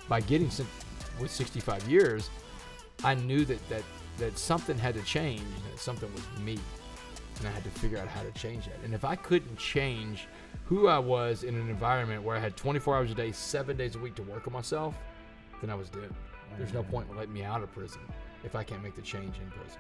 by getting sent with 65 years, I knew that something had to change, and that something was me. And I had to figure out how to change that. And if I couldn't change who I was in an environment where I had 24 hours a day, 7 days a week to work on myself, then I was doomed. There's no point in letting me out of prison if I can't make the change in prison.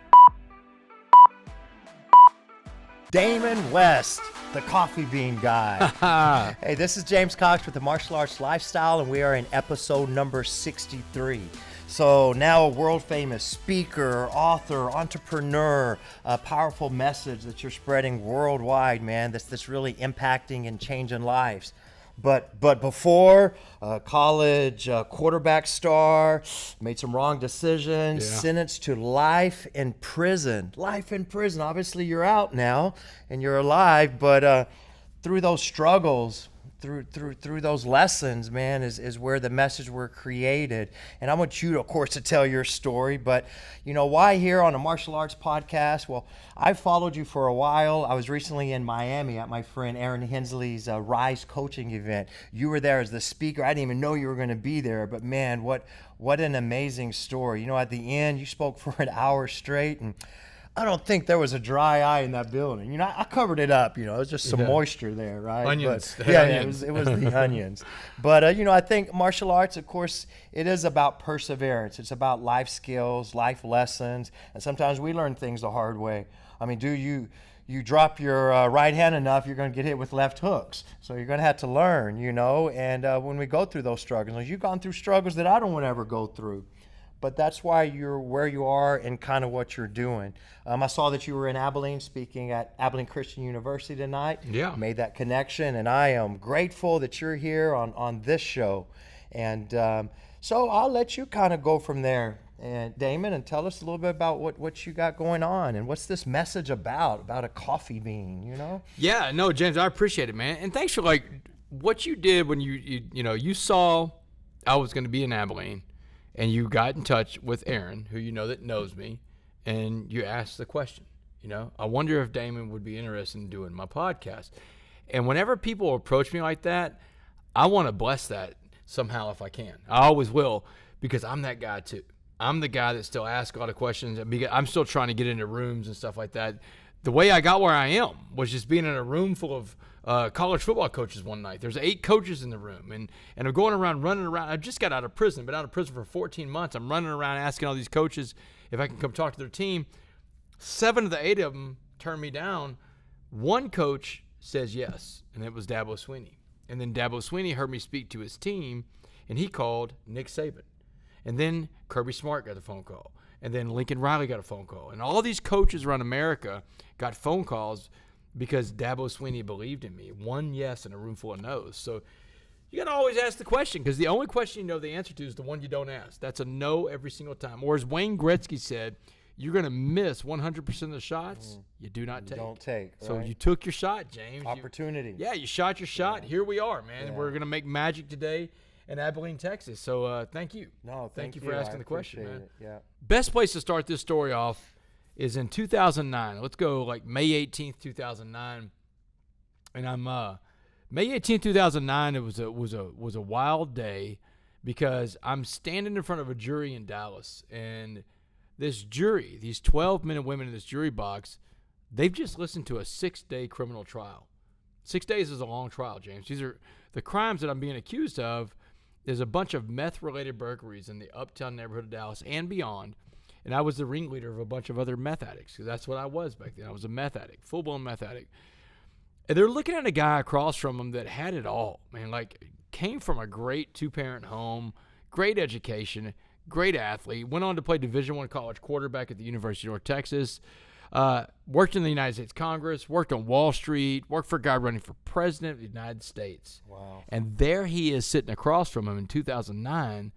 Damon West, the coffee bean guy. Hey, this is James Cox with the Martial Arts Lifestyle, and we are in episode number 63. So now a world famous speaker, author, entrepreneur, a powerful message that you're spreading worldwide, man, that's really impacting and changing lives. But before, college quarterback star, made some wrong decisions, sentenced to life in prison. Life in prison. Obviously, you're out now and you're alive, but through those struggles, through those lessons, man, is where the message were created. And I want you, of course, to tell your story. But, you know, why here on a martial arts podcast? Well, I've followed you for a while. I was recently in Miami at my friend Aaron Hensley's Rise coaching event. You were there as the speaker. I didn't even know you were going to be there. But, man, what an amazing story. You know, at the end, you spoke for an hour straight, and I don't think there was a dry eye in that building. You know, I covered it up. You know, it was just some moisture there, right? Onions. But, onions. It was the onions. But, you know, I think martial arts, of course, it is about perseverance. It's about life skills, life lessons. And sometimes we learn things the hard way. I mean, you drop your right hand enough, you're going to get hit with left hooks. So you're going to have to learn, you know. And when we go through those struggles, you've gone through struggles that I don't want to ever go through. But that's why you're where you are and kind of what you're doing. I saw that you were in Abilene speaking at Abilene Christian University tonight. Yeah. Made that connection, and I am grateful that you're here on this show. And so I'll let you kind of go from there, and Damon, and tell us a little bit about what you got going on and what's this message about a coffee bean, you know? Yeah, no, James, I appreciate it, man. And thanks for what you did when you saw I was going to be in Abilene. And you got in touch with Aaron, who you know that knows me, and you asked the question, you know, I wonder if Damon would be interested in doing my podcast. And whenever people approach me like that, I want to bless that somehow if I can. I always will, because I'm that guy too. I'm the guy that still asks a lot of questions. I'm still trying to get into rooms and stuff like that. The way I got where I am was just being in a room full of college football coaches one night. There's 8 coaches in the room, and I'm going around, running around. I just got out of prison, been out of prison for 14 months. I'm running around asking all these coaches if I can come talk to their team. 7 of the 8 of them turned me down. One coach says yes, and it was Dabo Swinney. And then Dabo Swinney heard me speak to his team, and he called Nick Saban. And then Kirby Smart got the phone call. And then Lincoln Riley got a phone call. And all these coaches around America got phone calls because Dabo Swinney believed in me. One yes and a room full of no's. So you got to always ask the question, because the only question you know the answer to is the one you don't ask. That's a no every single time. Or as Wayne Gretzky said, you're going to miss 100% of the shots you do not take. Don't take. So right? You took your shot, James. Opportunity. You shot your shot. Yeah. Here we are, man. Yeah. We're going to make magic today in Abilene, Texas. So thank you. No, thank you for asking the question, man. Yeah. Best place to start this story off is in 2009. Let's go like May 18th, 2009. And I'm May 18th, 2009. It was a wild day because I'm standing in front of a jury in Dallas, and this jury, these 12 men and women in this jury box, they've just listened to a 6-day criminal trial. 6 days is a long trial, James. These are the crimes that I'm being accused of. There's a bunch of meth-related burglaries in the uptown neighborhood of Dallas and beyond, and I was the ringleader of a bunch of other meth addicts, because that's what I was back then. I was a meth addict, full-blown meth addict. And they're looking at a guy across from them that had it all, man, like came from a great 2-parent home, great education, great athlete, went on to play Division I college quarterback at the University of North Texas, worked in the United States Congress, worked on Wall Street, worked for a guy running for president of the United States. Wow. And there he is sitting across from him in 2009,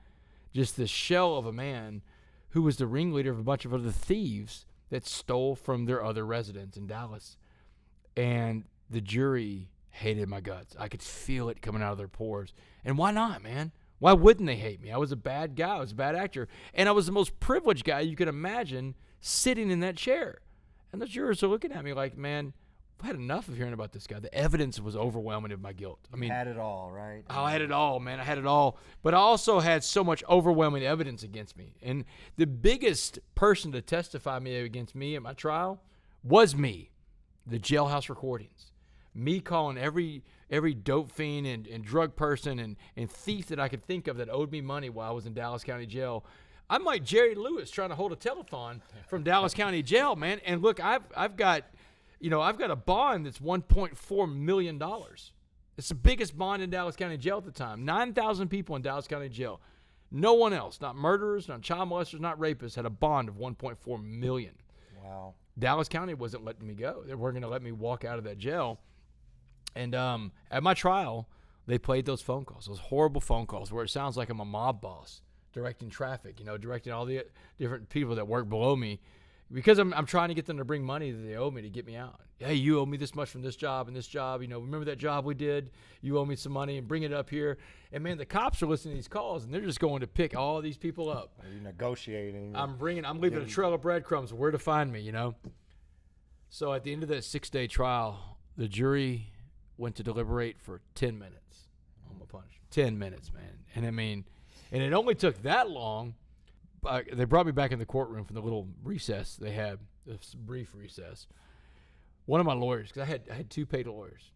just this shell of a man who was the ringleader of a bunch of other thieves that stole from their other residents in Dallas. And the jury hated my guts. I could feel it coming out of their pores. And why not, man? Why wouldn't they hate me? I was a bad guy. I was a bad actor. And I was the most privileged guy you could imagine sitting in that chair. And the jurors are looking at me like, man, I had enough of hearing about this guy. The evidence was overwhelming of my guilt. I mean, had it all, right? I had it all, man. I had it all. But I also had so much overwhelming evidence against me. And the biggest person to testify against me at my trial was me, the jailhouse recordings. Me calling every dope fiend and drug person and thief that I could think of that owed me money while I was in Dallas County Jail. I'm like Jerry Lewis trying to hold a telethon from Dallas County Jail, man. And look, I've got a bond that's $1.4 million. It's the biggest bond in Dallas County Jail at the time. 9,000 people in Dallas County Jail. No one else, not murderers, not child molesters, not rapists, had a bond of $1.4 million. Wow. Dallas County wasn't letting me go. They weren't going to let me walk out of that jail. And at my trial, they played those phone calls, those horrible phone calls where it sounds like I'm a mob boss directing traffic, directing all the different people that work below me, because I'm trying to get them to bring money that they owe me to get me out. Hey, you owe me this much from this job and this job. Remember that job we did? You owe me some money and bring it up here. And, man, the cops are listening to these calls, and they're just going to pick all these people up. Are you negotiating? I'm leaving a trail of breadcrumbs of where to find me, So at the end of that 6-day trial, the jury went to deliberate for 10 minutes on my punishment. 10 minutes, man. And it only took that long. They brought me back in the courtroom from the little recess they had, this brief recess. One of my lawyers, because I had 2 paid lawyers.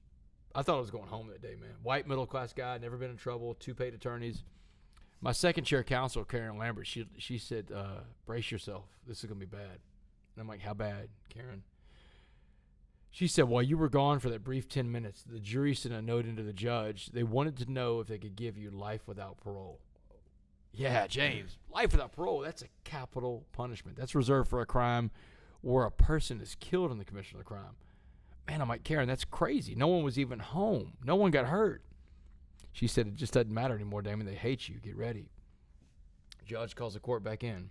I thought I was going home that day, man. White, middle-class guy, never been in trouble, 2 paid attorneys. My second chair counsel, Karen Lambert, she said, brace yourself. This is going to be bad. And I'm like, how bad, Karen? She said, while you were gone for that brief 10 minutes, the jury sent a note into the judge. They wanted to know if they could give you life without parole. Yeah, James, life without parole, that's a capital punishment. That's reserved for a crime where a person is killed in the commission of the crime. Man, I'm like, Karen, that's crazy. No one was even home. No one got hurt. She said, it just doesn't matter anymore, Damon. They hate you. Get ready. Judge calls the court back in.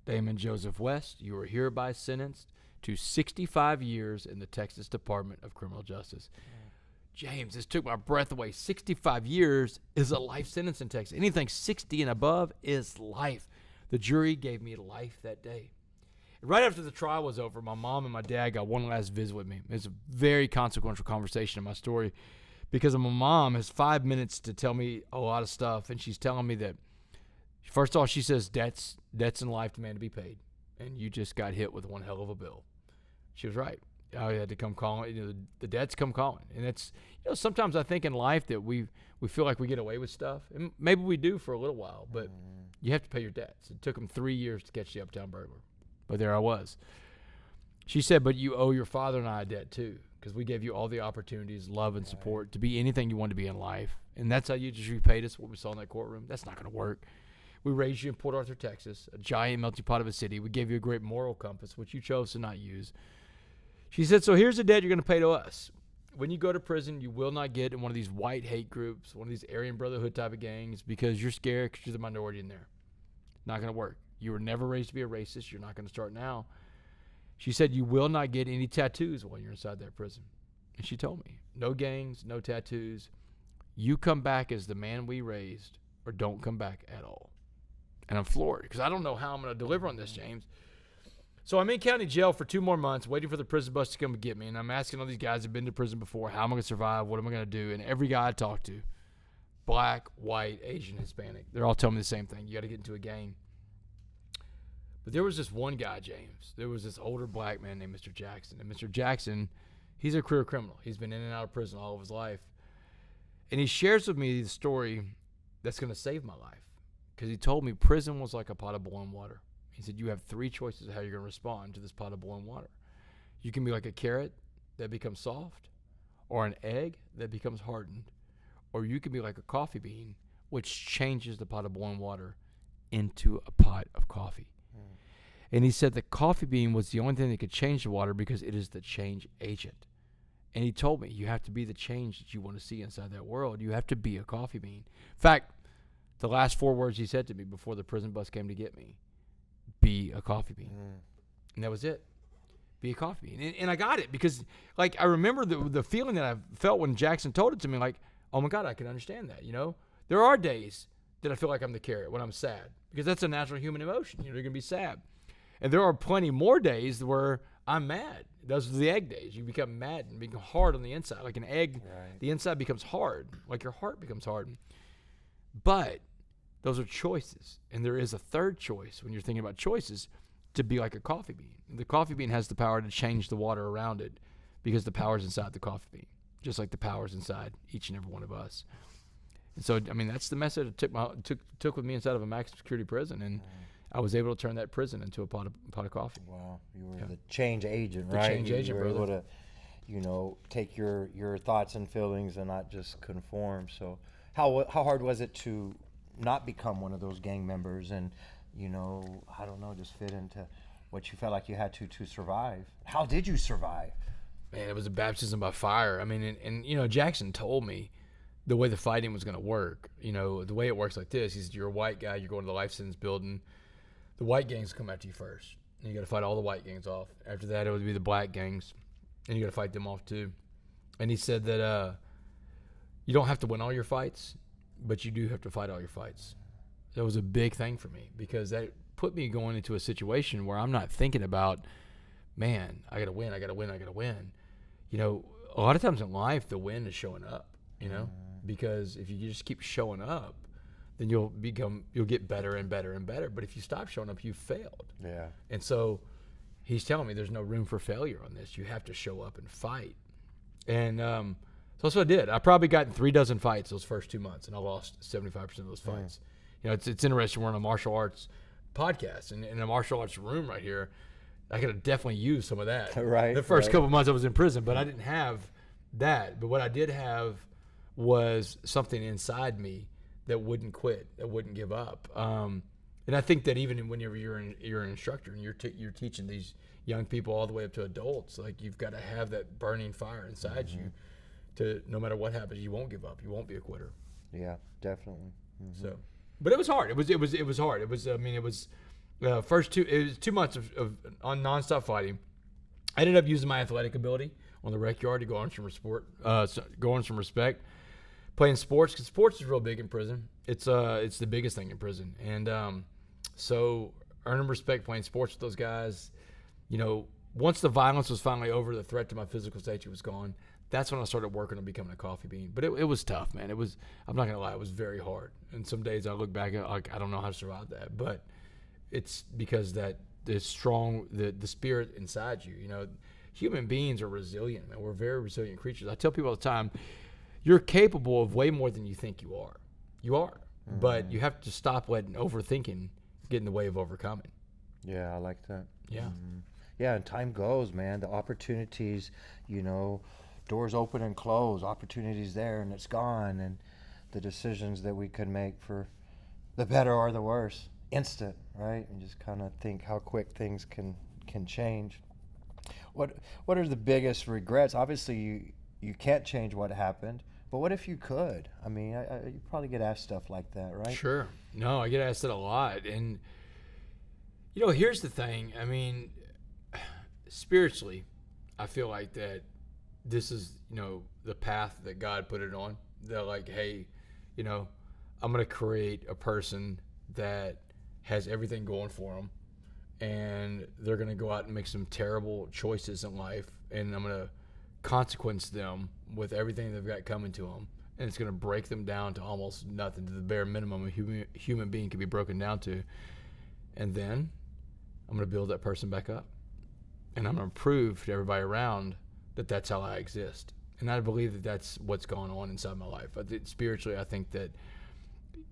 Damon Joseph West, you are hereby sentenced to 65 years in the Texas Department of Criminal Justice. James, this took my breath away. 65 years is a life sentence in Texas. Anything 60 and above is life. The jury gave me life that day. Right after the trial was over, my mom and my dad got one last visit with me. It's a very consequential conversation in my story because my mom has 5 minutes to tell me a lot of stuff, and she's telling me that, first of all, she says debts in life demand to be paid, and you just got hit with one hell of a bill. She was right. I had to come calling. The debts come calling, and it's sometimes I think in life that we feel like we get away with stuff, and maybe we do for a little while, but you have to pay your debts. It took them 3 years to catch the uptown burglar, but there I was. She said, but you owe your father and I a debt too, because we gave you all the opportunities, love, and support to be anything you want to be in life, and that's how you just repaid us what we saw in that courtroom. That's not going to work. We raised you in Port Arthur, Texas, a giant melting pot of a city. We gave you a great moral compass, which you chose to not use. She said, so here's the debt you're going to pay to us. When you go to prison, you will not get in one of these white hate groups, one of these Aryan Brotherhood type of gangs, because you're scared because you're the minority in there. Not going to work. You were never raised to be a racist. You're not going to start now. She said, you will not get any tattoos while you're inside that prison. And she told me, no gangs, no tattoos. You come back as the man we raised, or don't come back at all. And I'm floored because I don't know how I'm going to deliver on this, James. So I'm in county jail for 2 more months waiting for the prison bus to come and get me. And I'm asking all these guys who've been to prison before, how am I going to survive? What am I going to do? And every guy I talk to, black, white, Asian, Hispanic, they're all telling me the same thing. You got to get into a gang. But there was this one guy, James. There was this older black man named Mr. Jackson. And Mr. Jackson, he's a career criminal. He's been in and out of prison all of his life. And he shares with me the story that's going to save my life. Because he told me prison was like a pot of boiling water. He said, you have 3 choices of how you're going to respond to this pot of boiling water. You can be like a carrot that becomes soft, or an egg that becomes hardened, or you can be like a coffee bean, which changes the pot of boiling water into a pot of coffee. And he said the coffee bean was the only thing that could change the water because it is the change agent. And he told me, you have to be the change that you want to see inside that world. You have to be a coffee bean. In fact, the last 4 words he said to me before the prison bus came to get me, be a coffee bean. And that was it. Be a coffee bean. And I got it because, like, I remember the feeling that I felt when Jackson told it to me, like, oh, my God, I can understand that, There are days that I feel like I'm the carrot when I'm sad because that's a natural human emotion. You're going to be sad. And there are plenty more days where I'm mad. Those are the egg days. You become mad and become hard on the inside. Like an egg, the inside becomes hard. Like your heart becomes hard. But those are choices. And there is a third choice when you're thinking about choices, to be like a coffee bean. The coffee bean has the power to change the water around it because the power is inside the coffee bean, just like the power is inside each and every one of us. And so, I mean, that's the message I took with me inside of a maximum security prison. And I was able to turn that prison into a pot of coffee. Wow, you were the change agent, the right? Change agent, you were brother. able to, you know, take your thoughts and feelings and not just conform. So, how hard was it to not become one of those gang members and, you know, I don't know, just fit into what you felt like you had to survive? How did you survive? Man, it was a baptism by fire. I mean, and you know, Jackson told me the way the fighting was going to work. You know, the way it works like this. He said, you're a white guy, you're going to the life sentence building. The white gangs come after you first. And you got to fight all the white gangs off. After that, it would be the black gangs. And you got to fight them off too. And he said that you don't have to win all your fights, but you do have to fight all your fights. That was a big thing for me because that put me going into a situation where I'm not thinking about, man, I got to win, I got to win, I got to win. You know, a lot of times in life, the win is showing up, you know, because if you just keep showing up, then you'll get better and better and better. But if you stop showing up, you've failed. Yeah. And so he's telling me there's no room for failure on this. You have to show up and fight. And so that's what I did. I probably got in 36 fights those first 2 months, and I lost 75% of those fights. You know, it's interesting. We're on a martial arts podcast, and in a martial arts room right here, I could have definitely used some of that. Right. The first couple of months I was in prison, but I didn't have that. But what I did have was something inside me that wouldn't quit, that wouldn't give up. And I think that even whenever you're an instructor and you're teaching these young people all the way up to adults, like you've got to have that burning fire inside you to, no matter what happens, you won't give up. You won't be a quitter. Yeah, definitely. So, but it was hard. It was hard. It was, I mean, it was first 2 months of on nonstop fighting. I ended up using my athletic ability on the rec yard to go on some respect. Playing sports, because sports is real big in prison. It's the biggest thing in prison. And so earning respect playing sports with those guys. You know, once the violence was finally over, the threat to my physical safety was gone. That's when I started working on becoming a coffee bean. But it was tough, man. I'm not going to lie, it was very hard. And some days I look back and like, I don't know how to survive that. But it's because that the strong, the spirit inside you. You know, human beings are resilient, man. We're very resilient creatures. I tell people all the time, you're capable of way more than you think you are. You are. But you have to stop letting overthinking get in the way of overcoming. Yeah, I like that. Yeah. Yeah, and time goes, man. The opportunities, you know, doors open and close, opportunities there and it's gone. And the decisions that we could make for the better or the worse, instant, right? And just kind of think how quick things can change. What are the biggest regrets? Obviously, you can't change what happened, but what if you could? I mean, you probably get asked stuff like that, right? Sure. No, I get asked it a lot. And, you know, here's the thing. I mean, spiritually, I feel like that this is, you know, the path that God put it on. They're like, hey, you know, I'm going to create a person that has everything going for them, and they're going to go out and make some terrible choices in life, and I'm going to consequence them with everything they've got coming to them, and it's going to break them down to almost nothing, to the bare minimum a human being can be broken down to. And then I'm going to build that person back up, and I'm going to prove to everybody around that that's how I exist. And I believe that that's what's going on inside my life. Spiritually, I think that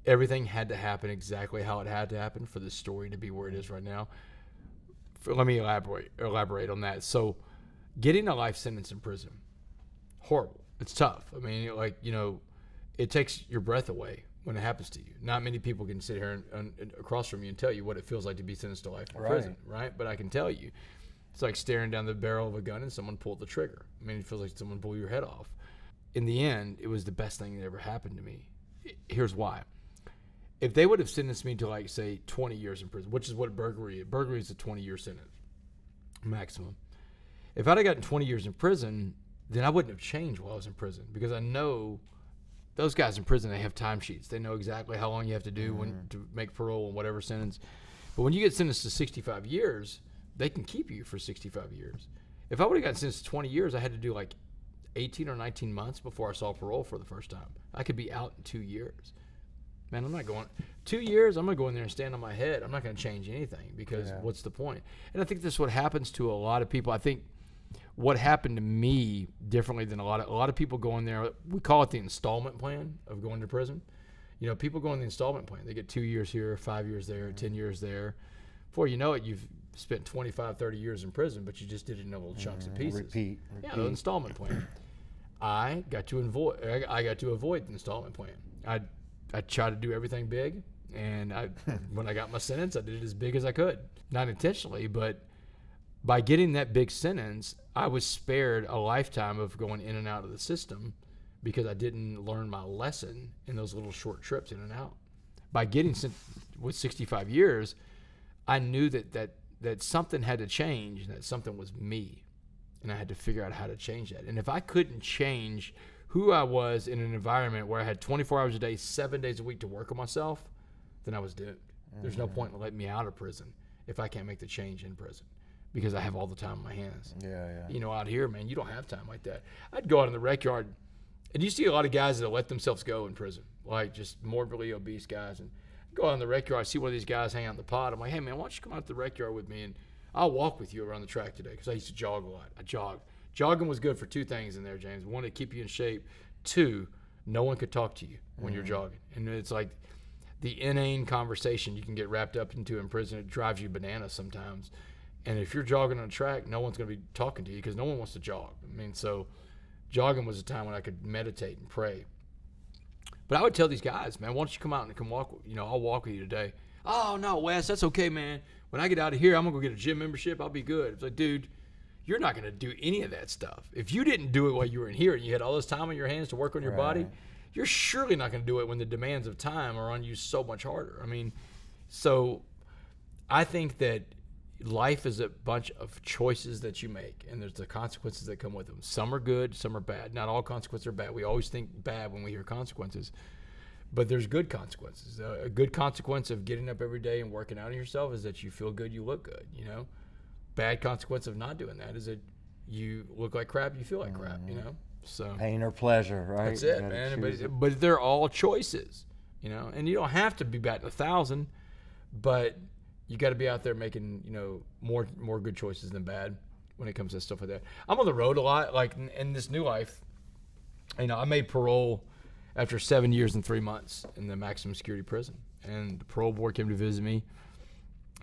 everything had to happen exactly how it had to happen for the story to be where it is right now. Let me elaborate on that. So getting a life sentence in prison, horrible. It's tough. I mean, like, you know, it takes your breath away when it happens to you. Not many people can sit here and across from you and tell you what it feels like to be sentenced to life in prison, right? But I can tell you, it's like staring down the barrel of a gun and someone pulled the trigger. I mean, it feels like someone pulled your head off. In the end, it was the best thing that ever happened to me. Here's why. If they would have sentenced me to, like, say, 20 years in prison, which is what burglary is. Burglary is a 20-year sentence, maximum. If I'd have gotten 20 years in prison, then I wouldn't have changed while I was in prison, because I know those guys in prison, they have timesheets. They know exactly how long you have to do to make parole and whatever sentence. But when you get sentenced to 65 years, they can keep you for 65 years. If I would have gotten sentenced to 20 years, I had to do like 18 or 19 months before I saw parole for the first time. I could be out in 2 years. Man, I'm not going 2 years. I'm going to go in there and stand on my head. I'm not going to change anything because what's the point? And I think this is what happens to a lot of people. I think what happened to me differently than a lot of people go in there. We call it the installment plan of going to prison. You know, people go in the installment plan. They get 2 years here, 5 years there, 10 years there. Before you know it, you've spent 25, 30 years in prison, but you just did it in little chunks and pieces. Repeat. Yeah, the installment plan. I got to avoid the installment plan. I tried to do everything big, and when I got my sentence, I did it as big as I could. Not intentionally, but by getting that big sentence, I was spared a lifetime of going in and out of the system because I didn't learn my lesson in those little short trips in and out. By getting sent with 65 years, I knew that something had to change, and that something was me, and I had to figure out how to change that. And if I couldn't change who I was in an environment where I had 24 hours a day, 7 days a week to work on myself, then I was doomed. There's no point in letting me out of prison if I can't make the change in prison because I have all the time in my hands. You know, out here, man, you don't have time like that. I'd go out in the rec yard, and you see a lot of guys that let themselves go in prison, like just morbidly obese guys. And go out in the rec yard, I see one of these guys hang out in the pod. I'm like, hey, man, why don't you come out to the rec yard with me, and I'll walk with you around the track today because I used to jog a lot. I jogged. Jogging was good for two things in there, James. One, to keep you in shape. Two, no one could talk to you when you're jogging. And it's like the inane conversation you can get wrapped up into in prison. It drives you bananas sometimes. And if you're jogging on a track, no one's going to be talking to you because no one wants to jog. I mean, so jogging was a time when I could meditate and pray. But I would tell these guys, man, why don't you come out and come walk? You know, I'll walk with you today. Oh, no, Wes, that's okay, man. When I get out of here, I'm going to go get a gym membership. I'll be good. It's like, dude, you're not going to do any of that stuff. If you didn't do it while you were in here and you had all this time on your hands to work on your body, you're surely not going to do it when the demands of time are on you so much harder. I mean, so I think that life is a bunch of choices that you make, and there's the consequences that come with them. Some are good, some are bad. Not all consequences are bad. We always think bad when we hear consequences, but there's good consequences. A good consequence of getting up every day and working out on yourself is that you feel good, you look good, you know? Bad consequence of not doing that is that you look like crap, you feel like crap, you know? So pain or pleasure, right? That's it, man. But they're all choices, you know? And you don't have to be batting 1,000, but you got to be out there making, you know, more good choices than bad when it comes to stuff like that. I'm on the road a lot, like in this new life. You know, I made parole after 7 years and 3 months in the maximum security prison, and the parole board came to visit me.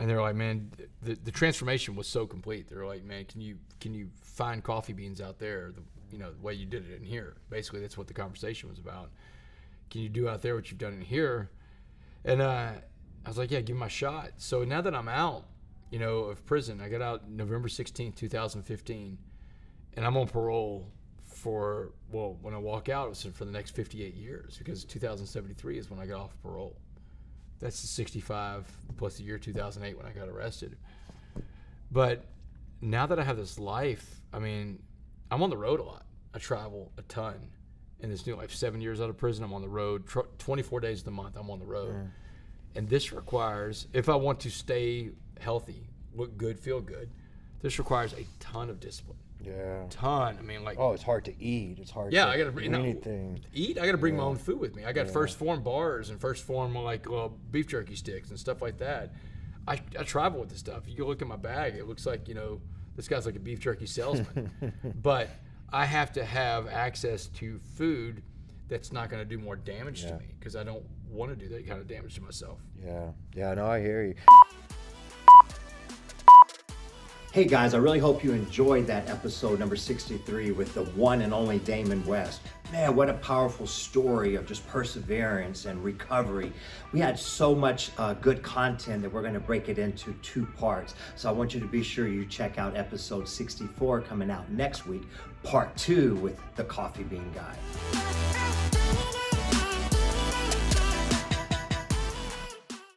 And they were like, man, the transformation was so complete. They were like, man, can you find coffee beans out there, the way you did it in here? Basically, that's what the conversation was about. Can you do out there what you've done in here? And I was like, yeah, give me my shot. So now that I'm out, you know, of prison, I got out November 16th, 2015, and I'm on parole for, well, when I walk out, it's for the next 58 years because 2073 is when I got off parole. That's the 65 plus the year 2008 when I got arrested. But now that I have this life, I mean, I'm on the road a lot. I travel a ton in this new life. 7 years out of prison, I'm on the road. 24 days of the month, I'm on the road. And this requires, if I want to stay healthy, look good, feel good, this requires a ton of discipline. Ton. I mean, like. Oh, it's hard to eat. It's hard to I gotta bring anything. Eat. I got to bring my own food with me. I got First Form bars and First Form beef jerky sticks and stuff like that. I travel with this stuff. You go look at my bag. It looks like, you know, this guy's like a beef jerky salesman. But I have to have access to food that's not going to do more damage to me because I don't want to do that kind of damage to myself. No, I hear you. Hey guys, I really hope you enjoyed that episode number 63 with the one and only Damon West. Man, what a powerful story of just perseverance and recovery. We had so much good content that we're going to break it into 2 parts. So I want you to be sure you check out episode 64 coming out next week, part 2 with the Coffee Bean Guy.